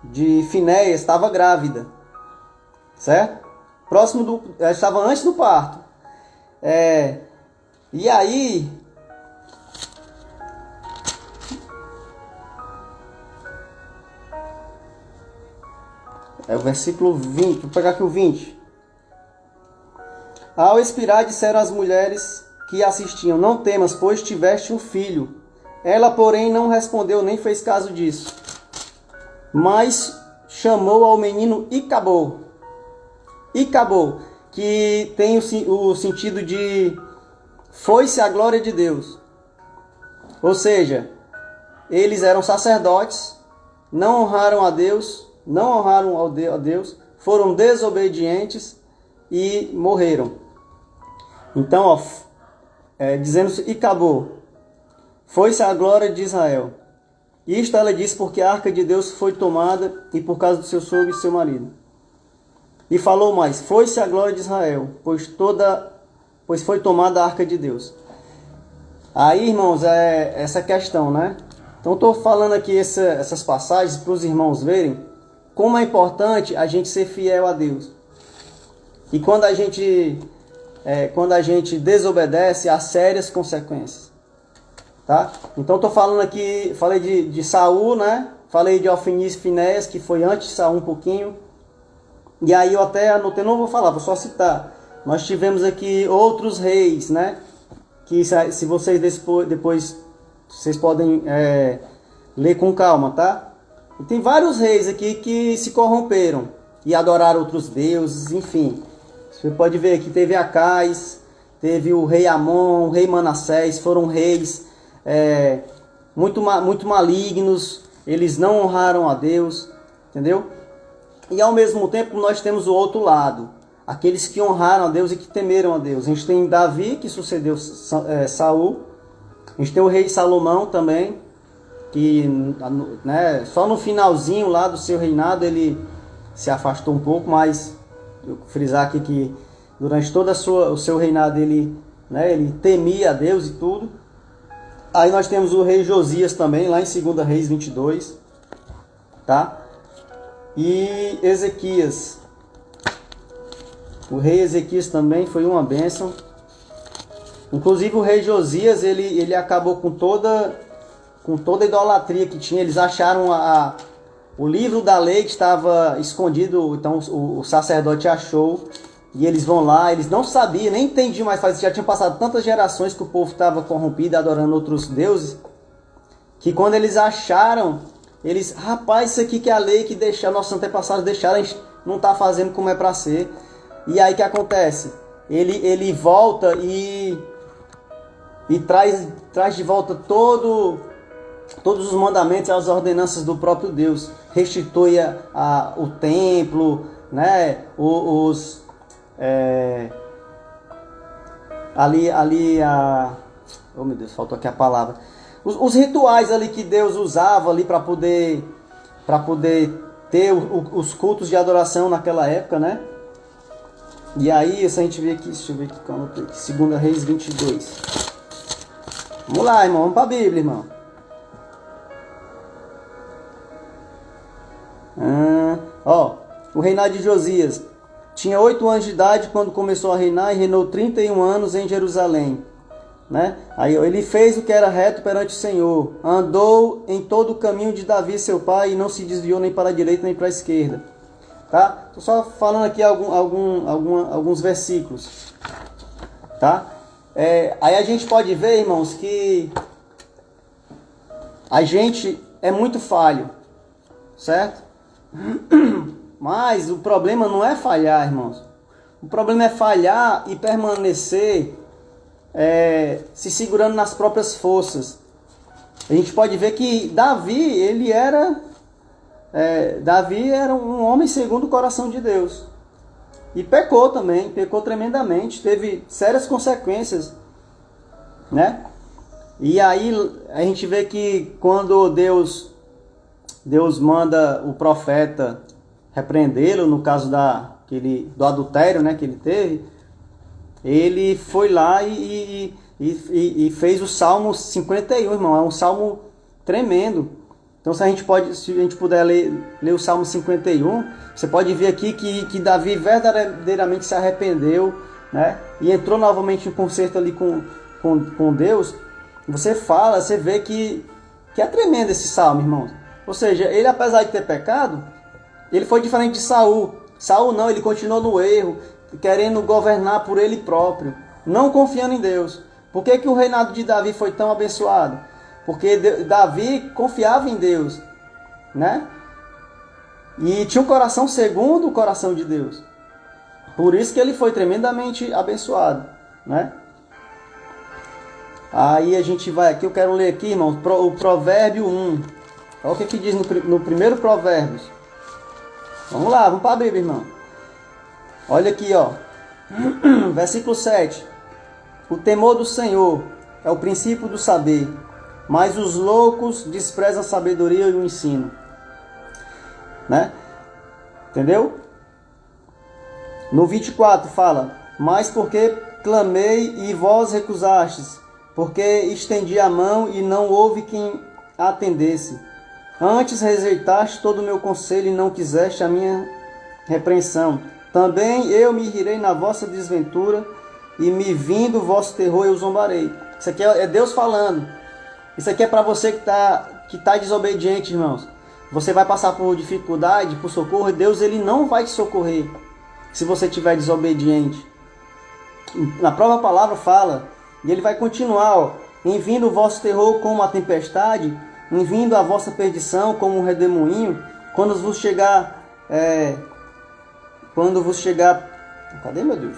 de Finéias estava grávida, certo? Ela estava antes do parto. E aí, o versículo 20, vou pegar aqui o 20. Ao expirar, disseram as mulheres que assistiam, não temas, pois tiveste um filho. Ela, porém, não respondeu nem fez caso disso, mas chamou ao menino Icabô. Icabô, que tem o sentido de foi-se a glória de Deus. Ou seja, eles eram sacerdotes, não honraram a Deus, não honraram a Deus, foram desobedientes e morreram. Então, ó, dizendo-se Icabô, foi-se a glória de Israel. Isto ela disse porque a arca de Deus foi tomada e por causa do seu sogro e seu marido. E falou mais, foi-se a glória de Israel, pois foi tomada a arca de Deus. Aí, irmãos, essa questão, né? Então, estou falando aqui essas passagens para os irmãos verem como é importante a gente ser fiel a Deus. E quando a gente desobedece, há sérias consequências. Tá? Então, estou falando aqui, falei de Saul, né? Falei de Ofni e Finéias, que foi antes de Saul um pouquinho. E aí eu até anotei, não vou falar, vou só citar. Nós tivemos aqui outros reis, né? Que se vocês depois vocês podem ler com calma, tá? E tem vários reis aqui que se corromperam e adoraram outros deuses, enfim. Você pode ver que teve Acais, teve o rei Amon, o rei Manassés, foram reis muito malignos, eles não honraram a Deus, entendeu? E ao mesmo tempo nós temos o outro lado, aqueles que honraram a Deus e que temeram a Deus. A gente tem Davi, que sucedeu Saul. A gente tem o rei Salomão também, que, né, só no finalzinho lá do seu reinado ele se afastou um pouco, mas eu vou frisar aqui que Durante todo o seu reinado ele, né, ele temia a Deus e tudo. Aí nós temos o rei Josias também, lá em 2 Reis 22, tá? E Ezequias. O rei Ezequias também foi uma bênção. Inclusive o rei Josias, ele acabou com toda a idolatria que tinha. Eles acharam o livro da lei que estava escondido, então o sacerdote achou. E eles vão lá, eles não sabiam, nem entendiam mais, já tinham passado tantas gerações que o povo estava corrompido, adorando outros deuses, que quando eles acharam, eles, rapaz, isso aqui que é a lei que nossos antepassados deixaram, a gente não está fazendo como é para ser. E aí o que acontece? Ele volta e traz de volta todos os mandamentos e as ordenanças do próprio Deus. Restitui o templo, né? Oh meu Deus, faltou aqui a palavra. Os rituais ali que Deus usava ali para poder ter os cultos de adoração naquela época, né? E aí, se a gente vê aqui, deixa eu ver aqui, 2 Reis 22. Vamos lá, irmão, vamos para a Bíblia, irmão. O reinado de Josias. Tinha 8 anos de idade quando começou a reinar e reinou 31 anos em Jerusalém. Né? Aí ele fez o que era reto perante o Senhor. Andou em todo o caminho de Davi, seu pai, e não se desviou nem para a direita nem para a esquerda. Tá? Estou só falando aqui alguns versículos. Tá? Aí a gente pode ver, irmãos, que a gente é muito falho. Certo? Mas o problema não é falhar, irmãos. O problema é falhar e permanecer se segurando nas próprias forças. A gente pode ver que Davi era um homem segundo o coração de Deus. E pecou também, pecou tremendamente, teve sérias consequências, né? E aí a gente vê que quando Deus manda o profeta repreendê-lo, no caso do adultério, né, que ele teve, ele foi lá e fez o Salmo 51, irmão. É um salmo tremendo. Então se a gente puder ler o Salmo 51, você pode ver aqui que Davi verdadeiramente se arrependeu, né, e entrou novamente em conserto ali com Deus. Você vê que é tremendo esse salmo, irmão. Ou seja, ele, apesar de ter pecado, ele foi diferente de Saul. Saul não, ele continuou no erro, querendo governar por ele próprio, não confiando em Deus. Por que o reinado de Davi foi tão abençoado? Porque Davi confiava em Deus, né? E tinha um coração segundo o coração de Deus. Por isso que ele foi tremendamente abençoado, né? Aí a gente vai aqui, eu quero ler aqui, irmão, o Provérbio 1. Olha o que diz no primeiro Provérbios. Vamos lá, vamos para a Bíblia, irmão. Olha aqui, ó. Versículo 7. O temor do Senhor é o princípio do saber, mas os loucos desprezam a sabedoria e o ensino. Né? Entendeu? No 24 fala: mas porque clamei e vós recusastes, porque estendi a mão e não houve quem atendesse. Antes rejeitaste todo o meu conselho e não quiseste a minha repreensão. Também eu me rirei na vossa desventura, e me vindo o vosso terror eu zombarei. Isso aqui é Deus falando. Isso aqui é para você que tá desobediente, irmãos. Você vai passar por dificuldade, por socorro, e Deus ele não vai te socorrer se você estiver desobediente. Na própria palavra fala, e ele vai continuar, ó, em vindo o vosso terror como a tempestade, em vindo a vossa perdição como um redemoinho, quando vos chegar, cadê, meu Deus?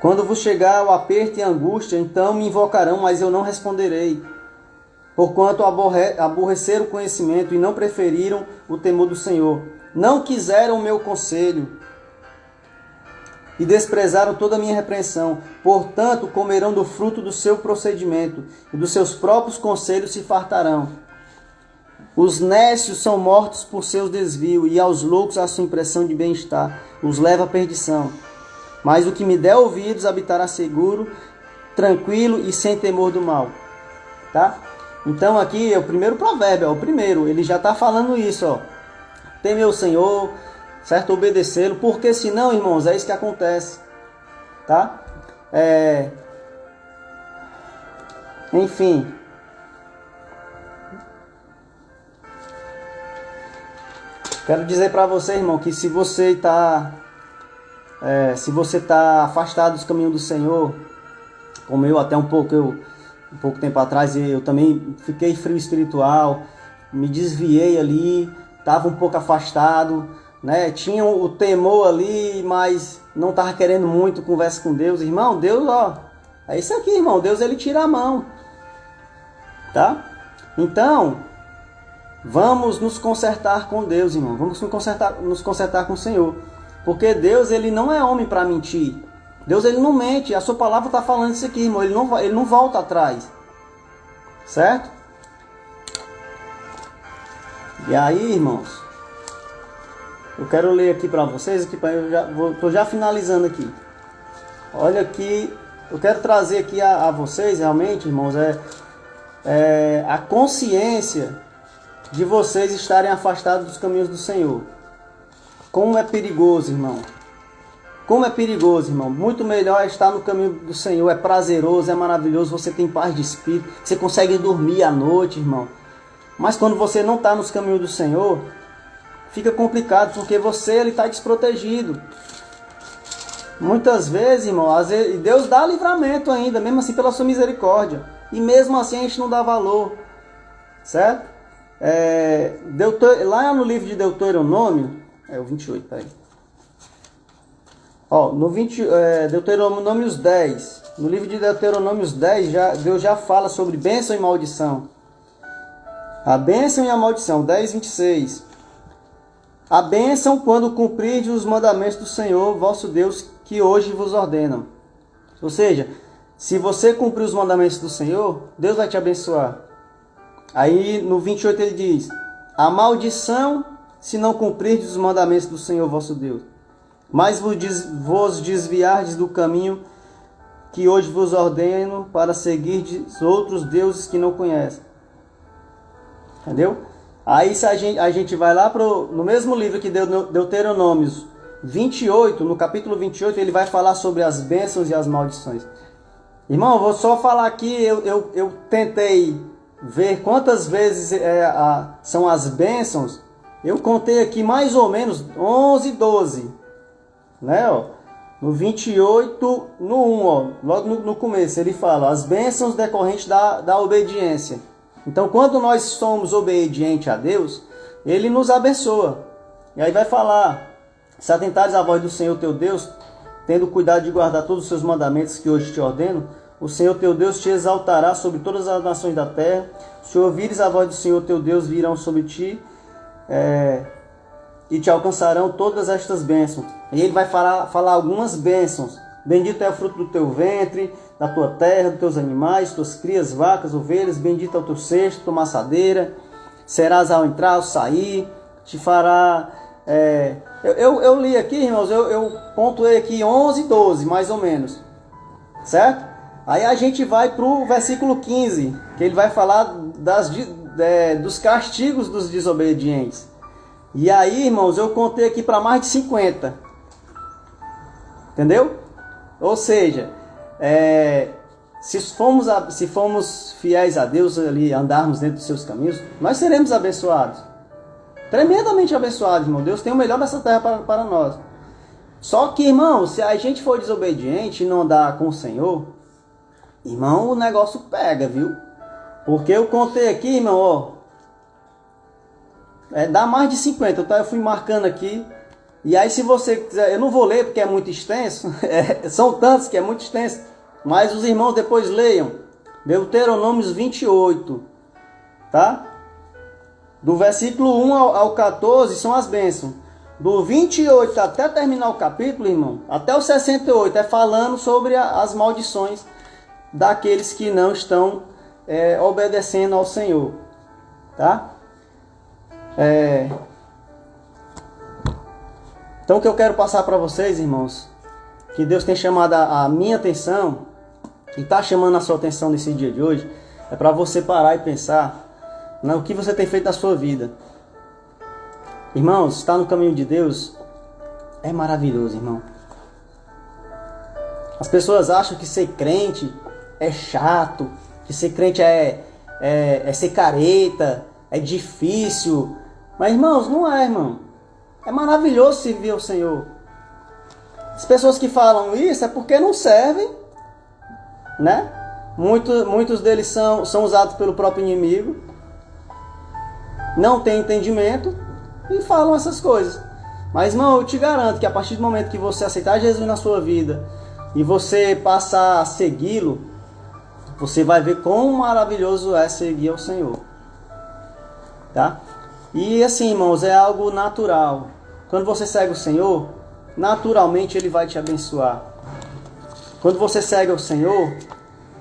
Quando vos chegar o aperto e a angústia, então me invocarão, mas eu não responderei. Porquanto aborreceram o conhecimento e não preferiram o temor do Senhor. Não quiseram o meu conselho e desprezaram toda a minha repreensão. Portanto, comerão do fruto do seu procedimento e dos seus próprios conselhos se fartarão. Os nécios são mortos por seus desvios e aos loucos a sua impressão de bem-estar. os leva à perdição. Mas o que me der ouvidos habitará seguro, tranquilo e sem temor do mal. Tá? Então aqui é o primeiro provérbio, é o primeiro. Ele já está falando isso, ó. Temer o Senhor, certo? Obedecê-lo, porque senão, irmãos, é isso que acontece. Tá? Enfim. Quero dizer para você, irmão, que se você está afastado dos caminhos do Senhor, como eu até um pouco tempo atrás, eu também fiquei frio espiritual, me desviei ali, estava um pouco afastado, né? Tinha o temor ali, mas não estava querendo muito conversa com Deus. Irmão, Deus, ó, é isso aqui, irmão, Deus ele tira a mão, tá? Então, vamos nos consertar com Deus, irmão. Vamos nos consertar com o Senhor. Porque Deus, ele não é homem para mentir. Deus, ele não mente. A sua palavra está falando isso aqui, irmão. Ele não volta atrás. Certo? E aí, irmãos, eu quero ler aqui para vocês. Estou já finalizando aqui. Olha aqui. Eu quero trazer aqui a vocês, realmente, irmãos, a consciência de vocês estarem afastados dos caminhos do Senhor. Como é perigoso, irmão. Como é perigoso, irmão. Muito melhor é estar no caminho do Senhor. É prazeroso, é maravilhoso. Você tem paz de espírito. Você consegue dormir à noite, irmão. Mas quando você não está nos caminhos do Senhor, fica complicado, porque ele está desprotegido. Muitas vezes, irmão, Deus dá livramento ainda, mesmo assim pela sua misericórdia. E mesmo assim a gente não dá valor. Certo? Lá no livro de Deuteronômio, o 28, peraí. Ó, Deuteronômios 10. No livro de Deuteronômios 10, Deus já fala sobre bênção e maldição. A bênção e a maldição, 10, 26. A bênção quando cumprirdes os mandamentos do Senhor, vosso Deus, que hoje vos ordenam. Ou seja, se você cumprir os mandamentos do Senhor, Deus vai te abençoar. Aí no 28 ele diz: a maldição se não cumprirdes os mandamentos do Senhor vosso Deus, mas vos desviardes do caminho que hoje vos ordeno para seguirdes outros deuses que não conhecem. Entendeu? Aí se a gente vai lá no mesmo livro que Deuteronômios 28, no capítulo 28, ele vai falar sobre as bênçãos e as maldições. Irmão, eu vou só falar aqui, eu tentei ver quantas vezes são as bênçãos. Eu contei aqui mais ou menos 11, 12. Né, ó? No 28, no 1, ó, logo no começo, ele fala as bênçãos decorrentes da obediência. Então, quando nós somos obedientes a Deus, Ele nos abençoa. E aí vai falar: se atentares à voz do Senhor teu Deus, tendo cuidado de guardar todos os seus mandamentos que hoje te ordeno, o Senhor teu Deus te exaltará sobre todas as nações da terra. Se ouvires a voz do Senhor teu Deus, virão sobre ti e te alcançarão todas estas bênçãos. E ele vai falar algumas bênçãos. Bendito é o fruto do teu ventre, da tua terra, dos teus animais, tuas crias, vacas, ovelhas. Bendito é o teu cesto, tua maçadeira. Serás ao entrar, ao sair. Te fará... Eu li aqui, irmãos, eu pontuei aqui 11, 12, mais ou menos. Certo? Aí a gente vai para o versículo 15, que ele vai falar dos castigos dos desobedientes. E aí, irmãos, eu contei aqui para mais de 50. Entendeu? Ou seja, se formos fiéis a Deus ali, andarmos dentro dos seus caminhos, nós seremos abençoados. Tremendamente abençoados, irmão. Deus tem o melhor dessa terra para nós. Só que, irmão, se a gente for desobediente e não andar com o Senhor, irmão, o negócio pega, viu? Porque eu contei aqui, irmão, ó, dá mais de 50, tá? Eu fui marcando aqui. E aí, se você quiser, eu não vou ler porque é muito extenso, são tantos que é muito extenso, mas os irmãos depois leiam. Deuteronômios 28, tá? Do versículo 1 ao 14 são as bênçãos. Do 28 até terminar o capítulo, irmão, até o 68, é falando sobre as maldições daqueles que não estão obedecendo ao Senhor, tá? Então o que eu quero passar para vocês, irmãos, que Deus tem chamado a minha atenção, e está chamando a sua atenção nesse dia de hoje, é para você parar e pensar no que você tem feito na sua vida. Irmãos, estar no caminho de Deus é maravilhoso, irmão. As pessoas acham que ser crente é chato, que ser crente é ser careta, é difícil. Mas, irmãos, não é, irmão. É maravilhoso servir ao Senhor. As pessoas que falam isso é porque não servem, né? Muitos deles são usados pelo próprio inimigo, não têm entendimento e falam essas coisas. Mas, irmão, eu te garanto que a partir do momento que você aceitar Jesus na sua vida e você passar a segui-lo, você vai ver quão maravilhoso é seguir ao Senhor. Tá? E assim, irmãos, é algo natural. Quando você segue o Senhor, naturalmente Ele vai te abençoar. Quando você segue o Senhor,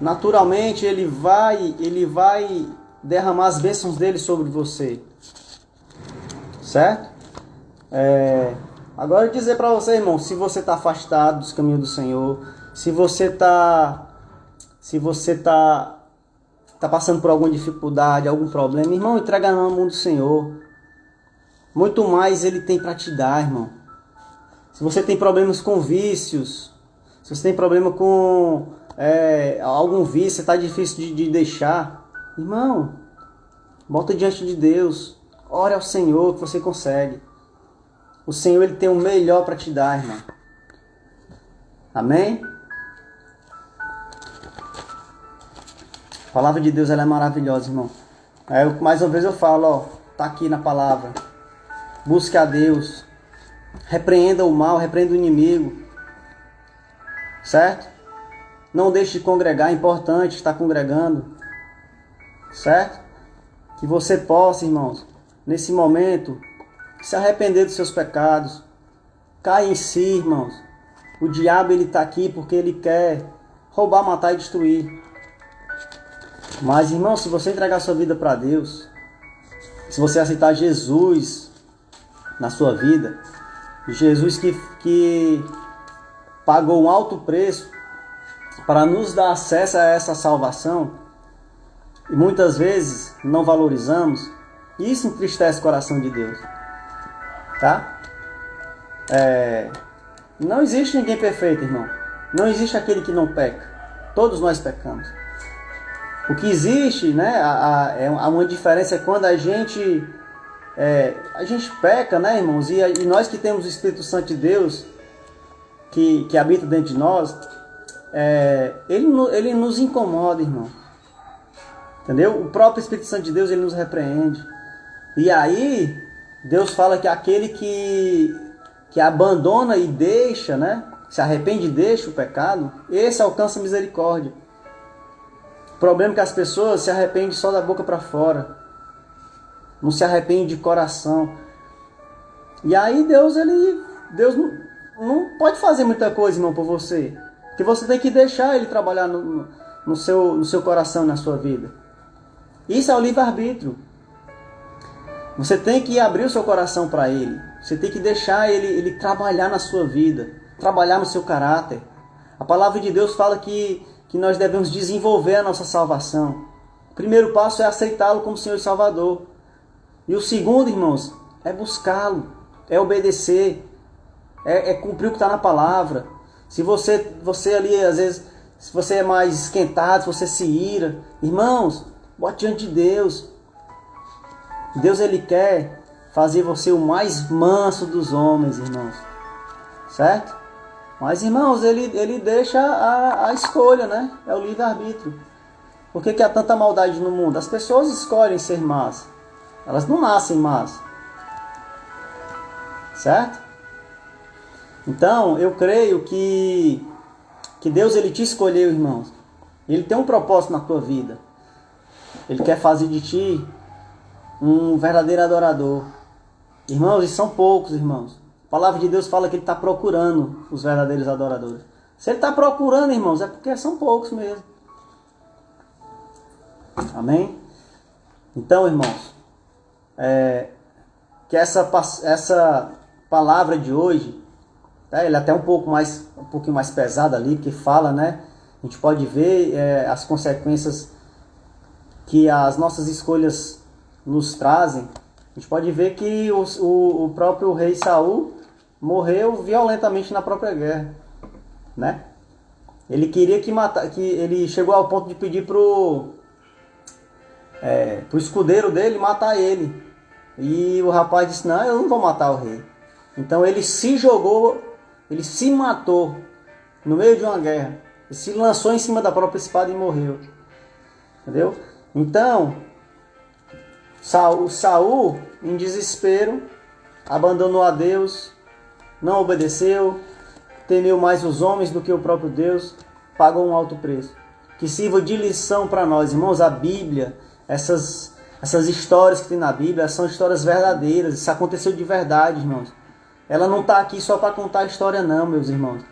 naturalmente Ele vai derramar as bênçãos dele sobre você. Certo? Agora dizer para você, irmão, se você está afastado dos caminhos do Senhor, se você tá passando por alguma dificuldade, algum problema, irmão, entrega na mão do Senhor. Muito mais Ele tem para te dar, irmão. Se você tem problemas com vícios, se você tem problema com algum vício, está difícil de deixar, irmão, bota diante de Deus, ore ao Senhor que você consegue. O Senhor, Ele tem o melhor para te dar, irmão. Amém? A palavra de Deus, ela é maravilhosa, irmão. Mais uma vez eu falo, tá aqui na palavra. Busque a Deus. Repreenda o mal, repreenda o inimigo. Certo? Não deixe de congregar, é importante estar congregando. Certo? Que você possa, irmãos, nesse momento, se arrepender dos seus pecados. Caia em si, irmãos. O diabo, ele está aqui porque ele quer roubar, matar e destruir. Mas, irmão, se você entregar sua vida para Deus, se você aceitar Jesus na sua vida, Jesus que pagou um alto preço para nos dar acesso a essa salvação, e muitas vezes não valorizamos, e isso entristece o coração de Deus. Tá? Não existe ninguém perfeito, irmão. Não existe aquele que não peca. Todos nós pecamos. O que existe, né, há uma diferença quando a gente peca, né, irmãos? E nós que temos o Espírito Santo de Deus, que habita dentro de nós, ele nos incomoda, irmão. Entendeu? O próprio Espírito Santo de Deus, ele nos repreende. E aí, Deus fala que aquele que abandona e deixa, né, se arrepende e deixa o pecado, esse alcança misericórdia. O problema é que as pessoas se arrependem só da boca para fora. Não se arrependem de coração. E aí Deus não pode fazer muita coisa, irmão, por você. Porque você tem que deixar Ele trabalhar no seu coração, na sua vida. Isso é o livre-arbítrio. Você tem que abrir o seu coração para Ele. Você tem que deixar Ele trabalhar na sua vida. Trabalhar no seu caráter. A palavra de Deus fala que nós devemos desenvolver a nossa salvação. O primeiro passo é aceitá-lo como Senhor e Salvador. E o segundo, irmãos, é buscá-lo, é obedecer, é cumprir o que está na palavra. Se você ali, às vezes, se você é mais esquentado, se você se ira, irmãos, bote diante de Deus. Deus, Ele quer fazer você o mais manso dos homens, irmãos. Certo? Mas, irmãos, ele deixa a escolha, né? É o livre-arbítrio. Por que há tanta maldade no mundo? As pessoas escolhem ser más. Elas não nascem más. Certo? Então, eu creio que Deus, Ele te escolheu, irmãos. Ele tem um propósito na tua vida. Ele quer fazer de ti um verdadeiro adorador. Irmãos, e são poucos, irmãos. A palavra de Deus fala que Ele está procurando os verdadeiros adoradores. Se Ele está procurando, irmãos, é porque são poucos mesmo. Amém? Então, irmãos, que essa palavra de hoje, tá? Ele é até um pouquinho mais pesado ali, porque fala, né? A gente pode ver as consequências que as nossas escolhas nos trazem. A gente pode ver que o próprio rei Saul morreu violentamente na própria guerra, né? Ele queria que ele chegou ao ponto de pedir pro escudeiro dele matar ele. E o rapaz disse: não, eu não vou matar o rei. Então ele se jogou, ele se matou no meio de uma guerra. Ele se lançou em cima da própria espada e morreu. Entendeu? Então, Saul, em desespero, abandonou a Deus, não obedeceu, temeu mais os homens do que o próprio Deus, pagou um alto preço. Que sirva de lição para nós, irmãos. A Bíblia, essas histórias que tem na Bíblia, são histórias verdadeiras. Isso aconteceu de verdade, irmãos. Ela não está aqui só para contar a história, não, meus irmãos.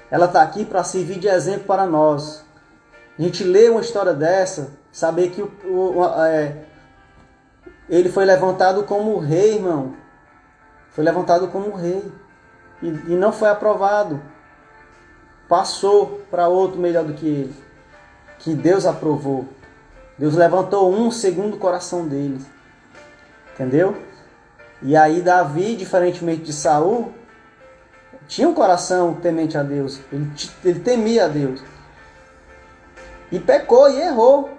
Ela está aqui para servir de exemplo para nós. A gente lê uma história dessa, saber que ele foi levantado como rei, irmão. Foi levantado como rei. E não foi aprovado. Passou para outro melhor do que ele. Que Deus aprovou. Deus levantou um segundo o coração deles. Entendeu? E aí Davi, diferentemente de Saul, tinha um coração temente a Deus. Ele temia a Deus. E pecou e errou.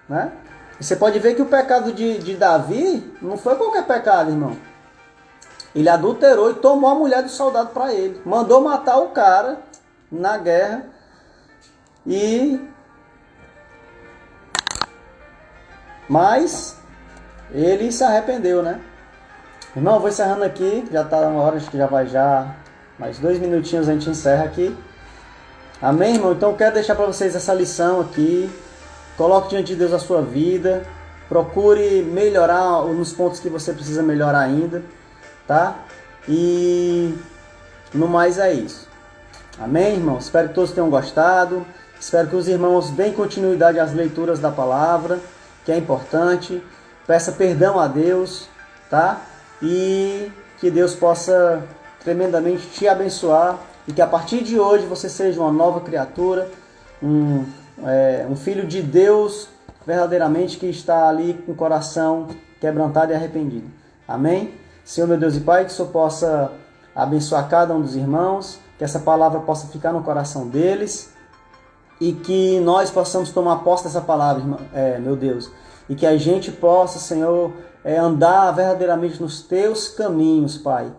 Né? E você pode ver que o pecado de Davi não foi qualquer pecado, irmão. Ele adulterou e tomou a mulher do soldado para ele. Mandou matar o cara na guerra. Mas ele se arrependeu, né? Irmão, eu vou encerrando aqui. Já está uma hora, acho que já vai mais 2 minutinhos a gente encerra aqui. Amém, irmão? Então eu quero deixar para vocês essa lição aqui. Coloque diante de Deus a sua vida. Procure melhorar nos pontos que você precisa melhorar ainda. Tá? E no mais é isso. Amém, irmão? Espero que todos tenham gostado. Espero que os irmãos deem continuidade às leituras da palavra, que é importante. Peça perdão a Deus, tá? E que Deus possa tremendamente te abençoar e que a partir de hoje você seja uma nova criatura, um filho de Deus verdadeiramente, que está ali com o coração quebrantado e arrependido. Amém? Senhor, meu Deus e Pai, que o Senhor possa abençoar cada um dos irmãos, que essa palavra possa ficar no coração deles e que nós possamos tomar posse dessa palavra, meu Deus, e que a gente possa, Senhor, andar verdadeiramente nos Teus caminhos, Pai.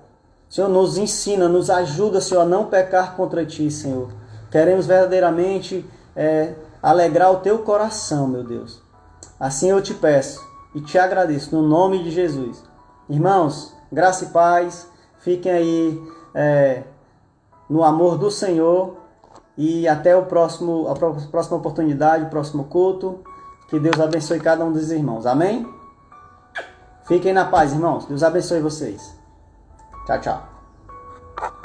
Senhor, nos ensina, nos ajuda, Senhor, a não pecar contra Ti, Senhor. Queremos verdadeiramente alegrar o Teu coração, meu Deus. Assim eu te peço e te agradeço, no nome de Jesus. Irmãos, graça e paz, fiquem aí no amor do Senhor e até a próxima oportunidade, o próximo culto. Que Deus abençoe cada um dos irmãos. Amém? Fiquem na paz, irmãos. Deus abençoe vocês. Tchau, tchau.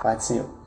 Paz do Senhor.